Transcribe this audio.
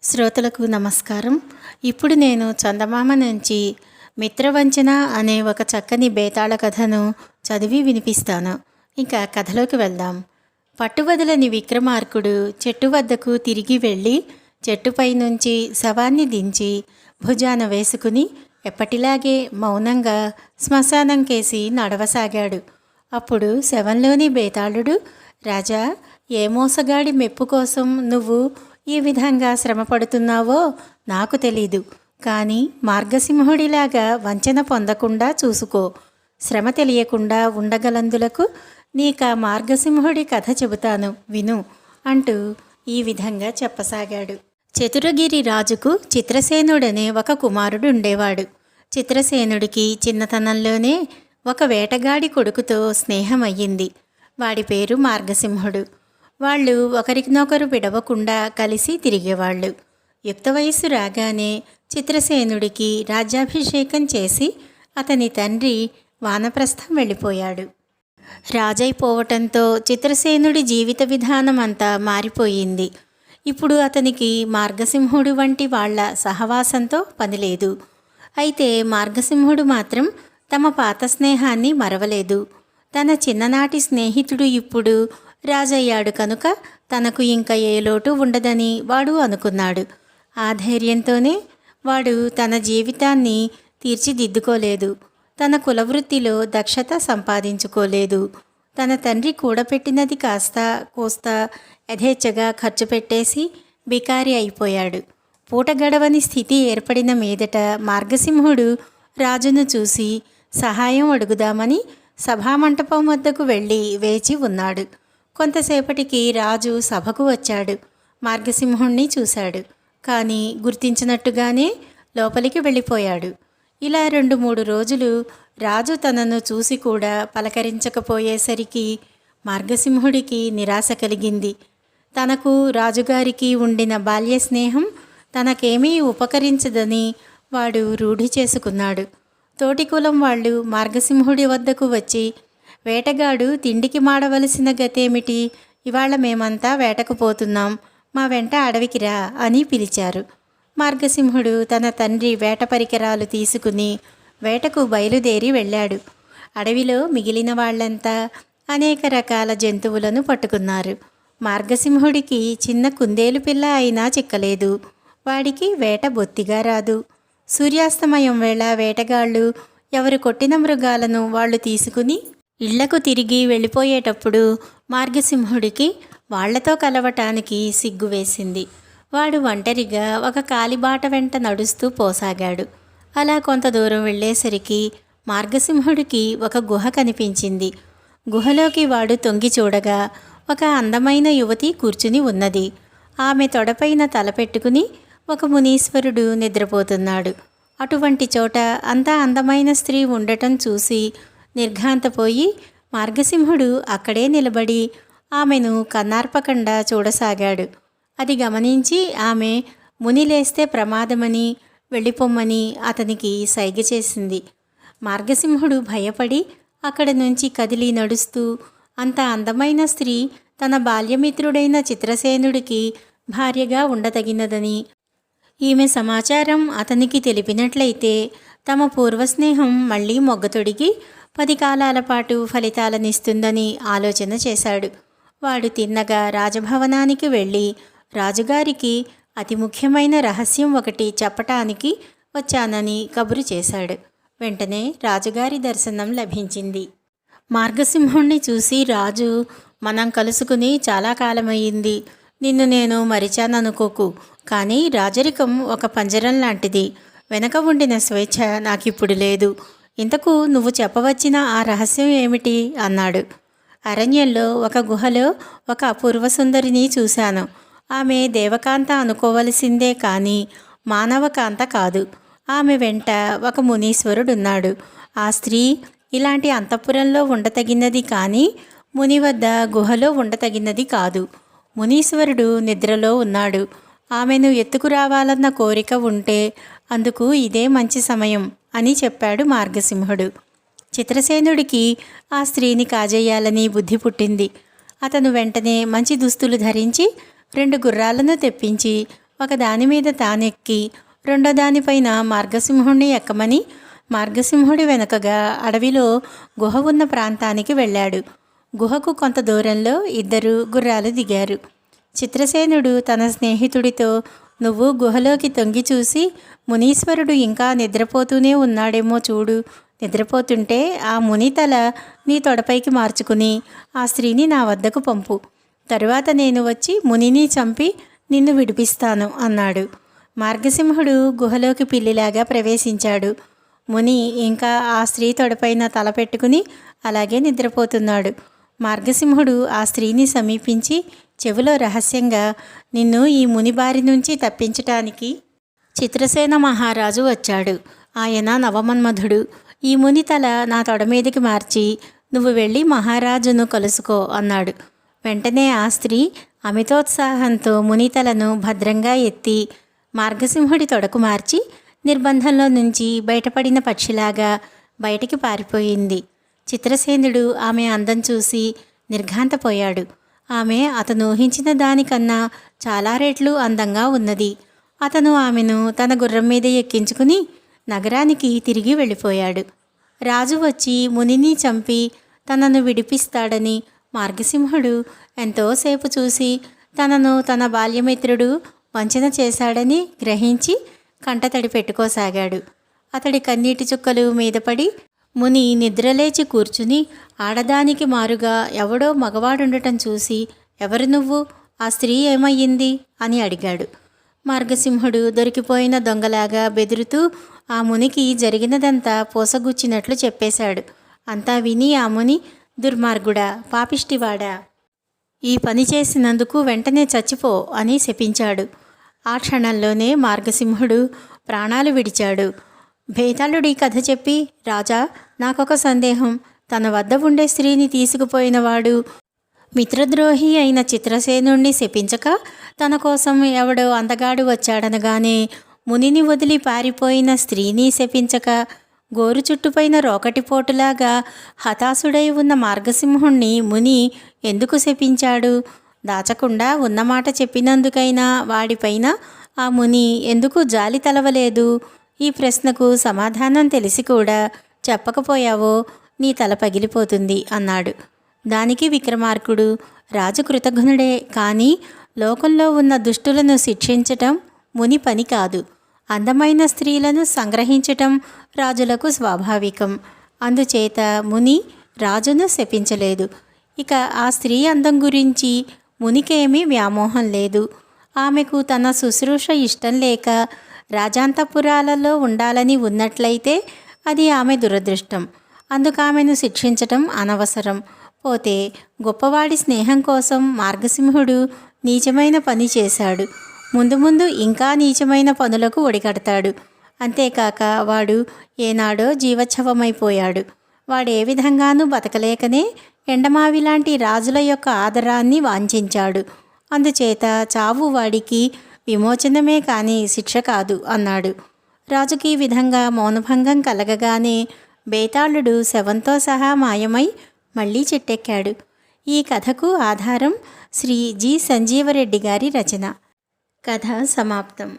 శ్రోతలకు నమస్కారం. ఇప్పుడు నేను చందమామ నుంచి మిత్రవంచన అనే ఒక చక్కని బేతాళ కథను చదివి వినిపిస్తాను. ఇంకా కథలోకి వెళ్దాం. పట్టువదలని విక్రమార్కుడు చెట్టు వద్దకు తిరిగి వెళ్ళి చెట్టుపై నుంచి శవాన్ని దించి భుజాన వేసుకుని ఎప్పటిలాగే మౌనంగా శ్మశానం కేసి నడవసాగాడు. అప్పుడు శవంలోని బేతాళుడు, రాజా, ఏ మోసగాడి మెప్పు కోసం నువ్వు ఈ విధంగా శ్రమపడుతున్నావో నాకు తెలీదు, కానీ మార్గసింహుడిలాగా వంచన పొందకుండా చూసుకో. శ్రమ తెలియకుండా ఉండగలందులకు నీకా మార్గసింహుడి కథ చెబుతాను విను అంటూ ఈ విధంగా చెప్పసాగాడు. చతురగిరి రాజుకు చిత్రసేనుడనే ఒక కుమారుడు ఉండేవాడు. చిత్రసేనుడికి చిన్నతనంలోనే ఒక వేటగాడి కొడుకుతో స్నేహం అయ్యింది. వాడి పేరు మార్గసింహుడు. వాళ్ళు ఒకరినొకరు విడవకుండా కలిసి తిరిగేవాళ్ళు. యుక్త వయస్సు రాగానే చిత్రసేనుడికి రాజ్యాభిషేకం చేసి అతని తండ్రి వానప్రస్థం వెళ్ళిపోయాడు. రాజైపోవటంతో చిత్రసేనుడి జీవిత విధానం అంతా మారిపోయింది. ఇప్పుడు అతనికి మార్గసింహుడు వంటి వాళ్ల సహవాసంతో పనిలేదు. అయితే మార్గసింహుడు మాత్రం తమ పాత స్నేహాన్ని మరవలేదు. తన చిన్ననాటి స్నేహితుడు ఇప్పుడు రాజయ్యాడు కనుక తనకు ఇంకా ఏ లోటు ఉండదని వాడు అనుకున్నాడు. ఆ ధైర్యంతోనే వాడు తన జీవితాన్ని తీర్చిదిద్దుకోలేదు. తన కులవృత్తిలో దక్షత సంపాదించుకోలేదు. తన తండ్రి కూడబెట్టినది కాస్త కోస్తా యథేచ్ఛగా ఖర్చు పెట్టేసి బికారి అయిపోయాడు. పూట గడవని స్థితి ఏర్పడిన మీదట మార్గసింహుడు రాజును చూసి సహాయం అడుగుదామని సభామంటపం వద్దకు వెళ్ళి వేచి ఉన్నాడు. కొంతసేపటికి రాజు సభకు వచ్చాడు. మార్గసింహుణ్ణి చూశాడు, కానీ గుర్తించినట్టుగానే లోపలికి వెళ్ళిపోయాడు. ఇలా 2-3 రోజులు రాజు తనను చూసి కూడా పలకరించకపోయేసరికి మార్గసింహుడికి నిరాశ కలిగింది. తనకు రాజుగారికి ఉండిన బాల్య స్నేహం తనకేమీ ఉపకరించదని వాడు రూఢి చేసుకున్నాడు. తోటి కులం వాళ్ళు మార్గసింహుడి వద్దకు వచ్చి, వేటగాడు తిండికి మాడవలసిన గతేమిటి, ఇవాళ మేమంతా వేటకు పోతున్నాం, మా వెంట అడవికి రా అని పిలిచారు. మార్గసింహుడు తన తండ్రి వేట పరికరాలు తీసుకుని వేటకు బయలుదేరి వెళ్ళాడు. అడవిలో మిగిలిన వాళ్ళంతా అనేక రకాల జంతువులను పట్టుకున్నారు. మార్గసింహుడికి చిన్న కుందేలు పిల్ల అయినా చిక్కలేదు. వాడికి వేట బొత్తిగా రాదు. సూర్యాస్తమయం వేళ వేటగాళ్ళు ఎవరు కొట్టిన మృగాలను వాళ్ళు తీసుకుని ఇళ్లకు తిరిగి వెళ్ళిపోయేటప్పుడు మార్గసింహుడికి వాళ్లతో కలవటానికి సిగ్గు వేసింది. వాడు ఒంటరిగా ఒక కాలిబాట వెంట నడుస్తూ పోసాగాడు. అలా కొంత దూరం వెళ్ళేసరికి మార్గసింహుడికి ఒక గుహ కనిపించింది. గుహలోకి వాడు తొంగి చూడగా ఒక అందమైన యువతి కూర్చుని ఉన్నది. ఆమె తొడపైన తలపెట్టుకుని ఒక మునీశ్వరుడు నిద్రపోతున్నాడు. అటువంటి చోట అంత అందమైన స్త్రీ ఉండటం చూసి నిర్ఘాంతపోయి మార్గసింహుడు అక్కడే నిలబడి ఆమెను కన్నార్పకుండా చూడసాగాడు. అది గమనించి ఆమె ముని లేస్తే ప్రమాదమని వెళ్ళిపోమ్మని అతనికి సైగ చేసింది. మార్గసింహుడు భయపడి అక్కడి నుంచి కదిలి నడుస్తూ అంత అందమైన స్త్రీ తన బాల్యమిత్రుడైన చిత్రసేనుడికి భార్యగా ఉండదగినదని, ఈమె సమాచారం అతనికి తెలిపినట్లయితే తమ పూర్వస్నేహం మళ్ళీ మొగ్గతొడిగి 10 కాలాల పాటు ఫలితాలనిస్తుందని ఆలోచన చేశాడు. వాడు తిన్నగా రాజభవనానికి వెళ్ళి రాజుగారికి అతి ముఖ్యమైన రహస్యం ఒకటి చెప్పటానికి వచ్చానని కబురు చేశాడు. వెంటనే రాజుగారి దర్శనం లభించింది. మార్గసింహుణ్ణి చూసి రాజు, మనం కలుసుకుని చాలా కాలమయ్యింది. నిన్ను నేను మరిచాననుకోకు, కానీ రాజరికం ఒక పంజరం లాంటిది. వెనక ఉండిన స్వేచ్ఛ నాకిప్పుడు లేదు. ఇంతకు నువ్వు చెప్పవచ్చిన ఆ రహస్యం ఏమిటి అన్నాడు. అరణ్యంలో ఒక గుహలో ఒక అపూర్వ సుందరిని చూశాను. ఆమె దేవకాంత అనుకోవలసిందే కానీ మానవకాంత కాదు. ఆమె వెంట ఒక మునీశ్వరుడున్నాడు. ఆ స్త్రీ ఇలాంటి అంతఃపురంలో ఉండతగినది కానీ ముని వద్ద గుహలో ఉండతగినది కాదు. మునీశ్వరుడు నిద్రలో ఉన్నాడు. ఆమెను ఎత్తుకురావాలన్న కోరిక ఉంటే అందుకు ఇదే మంచి సమయం అని చెప్పాడు మార్గసింహుడు. చిత్రసేనుడికి ఆ స్త్రీని కాజేయాలని బుద్ధి పుట్టింది. అతను వెంటనే మంచి దుస్తులు ధరించి 2 గుర్రాలను తెప్పించి ఒక దాని మీద తానెక్కి రెండో దానిపైన మార్గసింహుణ్ణి ఎక్కమని మార్గసింహుడి వెనుకగా అడవిలో గుహ ఉన్న ప్రాంతానికి వెళ్ళాడు. గుహకు కొంత దూరంలో ఇద్దరు గుర్రాలు దిగారు. చిత్రసేనుడు తన స్నేహితుడితో, నువ్వు గుహలోకి తొంగి చూసి మునీశ్వరుడు ఇంకా నిద్రపోతూనే ఉన్నాడేమో చూడు. నిద్రపోతుంటే ఆ ముని తల నీ తొడపైకి మార్చుకుని ఆ స్త్రీని నా వద్దకు పంపు. తరువాత నేను వచ్చి మునిని చంపి నిన్ను విడిపిస్తాను అన్నాడు. మార్గసింహుడు గుహలోకి పిల్లిలాగా ప్రవేశించాడు. ముని ఇంకా ఆ స్త్రీ తొడపైన తల పెట్టుకుని అలాగే నిద్రపోతున్నాడు. మార్గసింహుడు ఆ స్త్రీని సమీపించి చెవిలో రహస్యంగా, నిన్ను ఈ ముని బారి నుంచి తప్పించటానికి చిత్రసేన మహారాజు వచ్చాడు. ఆయన నవమన్మధుడు. ఈ ముని తల నా తొడ మీదకి మార్చి నువ్వు వెళ్ళి మహారాజును కలుసుకో అన్నాడు. వెంటనే ఆ స్త్రీ అమితోత్సాహంతో ముని తలను భద్రంగా ఎత్తి మార్గసింహుడి తొడకు మార్చి నిర్బంధంలో నుంచి బయటపడిన పక్షిలాగా బయటికి పారిపోయింది. చిత్రసేనుడు ఆమె అందం చూసి నిర్ఘాంతపోయాడు. ఆమె అతను ఊహించిన దానికన్నా చాలా రెట్లు అందంగా ఉన్నది. అతను ఆమెను తన గుర్రం మీద ఎక్కించుకుని నగరానికి తిరిగి వెళ్ళిపోయాడు. రాజు వచ్చి మునిని చంపి తనను విడిపిస్తాడని మార్గసింహుడు ఎంతోసేపు చూసి తనను తన బాల్యమిత్రుడు వంచన చేశాడని గ్రహించి కంటతడి పెట్టుకోసాగాడు. అతడి కన్నీటి చుక్కలు మీద పడి ముని నిద్రలేచి కూర్చుని ఆడదానికి మారుగా ఎవడో మగవాడుండటం చూసి, ఎవరు నువ్వు? ఆ స్త్రీ ఏమయ్యింది అని అడిగాడు. మార్గసింహుడు దొరికిపోయిన దొంగలాగా బెదురుతూ ఆ మునికి జరిగినదంతా పోసగుచ్చినట్లు చెప్పేశాడు. అంతా విని ఆ ముని, దుర్మార్గుడా, పాపిష్టివాడా, ఈ పని చేసినందుకు వెంటనే చచ్చిపో అని శపించాడు. ఆ క్షణంలోనే మార్గసింహుడు ప్రాణాలు విడిచాడు. భేతాళుడి కథ చెప్పి, రాజా, నాకొక సందేహం. తన వద్ద ఉండే స్త్రీని తీసుకుపోయినవాడు మిత్రద్రోహి అయిన చిత్రసేనుణ్ణి శపించక తన కోసం ఎవడో అందగాడు వచ్చాడనగానే మునిని వదిలి పారిపోయిన స్త్రీని శపించక గోరు చుట్టుపైన రోకటిపోటులాగా హతాశుడై ఉన్న మార్గసింహుణ్ణి ముని ఎందుకు శపించాడు? దాచకుండా ఉన్నమాట చెప్పినందుకైనా వాడిపైన ఆ ముని ఎందుకు జాలి తలవలేదు? ఈ ప్రశ్నకు సమాధానం తెలిసి కూడా చెప్పకపోయావో నీ తల పగిలిపోతుంది అన్నాడు. దానికి విక్రమార్కుడు, రాజు కృతజ్ఞుడే, కానీ లోకంలో ఉన్న దుష్టులను శిక్షించటం ముని పని కాదు. అందమైన స్త్రీలను సంగ్రహించటం రాజులకు స్వాభావికం. అందుచేత ముని రాజును శపించలేదు. ఇక ఆ స్త్రీ అందం గురించి మునికేమీ వ్యామోహం లేదు. ఆమెకు తన శుశ్రూష ఇష్టం లేక రాజాంతపురాలలో ఉండాలని ఉన్నట్లయితే అది ఆమె దురదృష్టం. అందుకు ఆమెను శిక్షించటం అనవసరం. పోతే గొప్పవాడి స్నేహం కోసం మార్గసింహుడు నీచమైన పని చేశాడు. ముందు ముందు ఇంకా నీచమైన పనులకు ఒడిగడతాడు. అంతేకాక వాడు ఏనాడో జీవచ్ఛవమైపోయాడు. వాడే విధంగానూ బతకలేకనే ఎండమావిలాంటి రాజుల యొక్క ఆదరాన్ని వాంఛించాడు. అందుచేత చావు వాడికి విమోచనమే కానీ శిక్ష కాదు అన్నాడు. రాజుకి ఈ విధంగా మౌనభంగం కలగగానే బేతాళుడు శవంతో సహా మాయమై మళ్ళీ చెట్టెక్కాడు. ఈ కథకు ఆధారం శ్రీ జి. సంజీవరెడ్డి గారి రచన. కథ సమాప్తం.